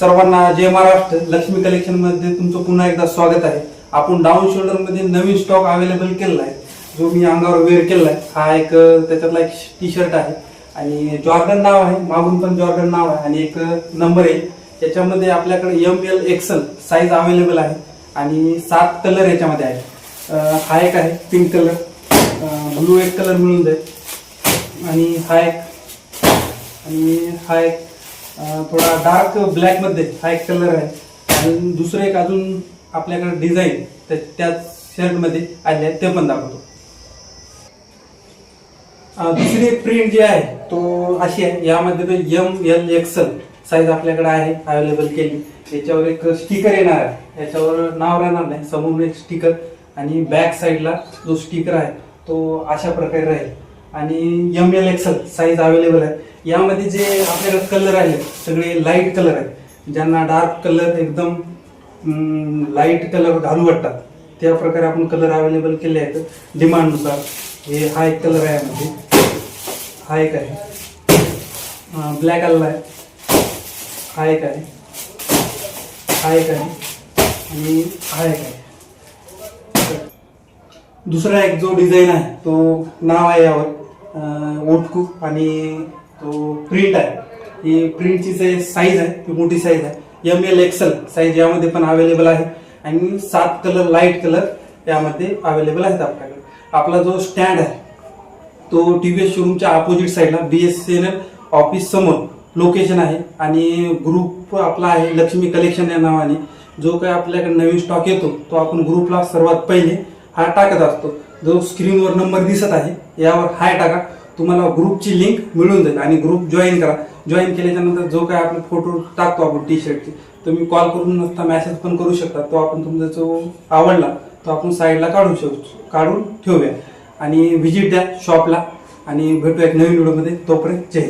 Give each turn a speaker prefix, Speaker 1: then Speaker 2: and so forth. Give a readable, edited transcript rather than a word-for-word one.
Speaker 1: सर्वांना जय महाराष्ट्र. लक्ष्मी कलेक्शन मध्ये तुमचं पुन्हा एकदा स्वागत आहे. आपण डाऊन शोल्डर मध्ये नवीन स्टॉक अवेलेबल केलेला आहे, जो मी अंगावर वेअर केलेला आहे. हा एक त्याच्यातला एक टी शर्ट आहे आणि जॉर्डन नाव आहे, मागून पण जॉर्डन नाव आहे आणि एक नंबर आहे. याच्यामध्ये आपल्याकडे ML XL साईज अवेलेबल आहे आणि 7 कलर याच्यामध्ये आहे. हा एक आहे पिंक कलर, ब्लू एक कलर मिळून जाईल आणि हा एक थोडा डार्क ब्लॅक मध्ये हा एक कलर आहे आणि दुसरं एक अजून आपल्याकडे डिझाईन त्याच शर्ट मध्ये आले आहे, ते पण दाखवतो. दुसरी एक प्रिंट जी आहे तो अशी आहे. यामध्ये तो ML XL साईज आपल्याकडे आहे अवेलेबल केली. याच्यावर एक स्टिकर येणार आहे, याच्यावर नाव राहणार नाही, समोरून एक स्टिकर आणि बॅक साईडला जो स्टिकर आहे तो अशा प्रकारे राहील आणि ML XL साईज अवेलेबल आहे. यामध्ये जे आपल्याकडे कलर आहे सगळे लाईट कलर आहेत. ज्यांना डार्क कलर एकदम लाईट कलर घालू वाटतात त्या प्रकारे आपण कलर अवेलेबल केले आहेत डिमांडनुसार. हा एक कलर आहे यामध्ये, हा एक आहे ब्लॅक आलेला आहे, हा एक आहे, हा एक आहे आणि हा एक आहे. दुसरा एक जो डिझाईन आहे तो नाव आहे यावर ओटकू आणि तो प्रिंट आहे. ही प्रिंटची जे साईज आहे ती मोठी साईज आहे. ML XL साईज यामध्ये पण अवेलेबल आहे आणि 7 कलर लाईट कलर यामध्ये अवेलेबल आहेत आपल्याकडे. आपला जो स्टँड आहे तो TVS शोरूमच्या अपोजिट साईडला BSNL ऑफिस समोर लोकेशन आहे आणि ग्रुप आपला आहे लक्ष्मी कलेक्शन या नावाने. जो काही आपल्याकडे नवीन स्टॉक येतो तो आपण ग्रुपला सर्वात पहिले हा टाकत असतो. जो स्क्रीनवर नंबर दिसत आहे यावर हाय टाका, तुम्हाला ग्रुपची लिंक मिळून जाईल आणि ग्रुप जॉईन करा. जॉईन केल्याच्या नंतर जो काय आपले फोटो टाकतो आपण टी शर्टचे, तुम्ही कॉल करून नसता मेसेज पण करू शकता. तो आपण तुमचा जो आवडला तो आपण साईडला काढून ठेवूया आणि व्हिजिट द्या शॉपला आणि भेटूया एक नवीन व्हिडिओमध्ये. तोपर्यंत जय.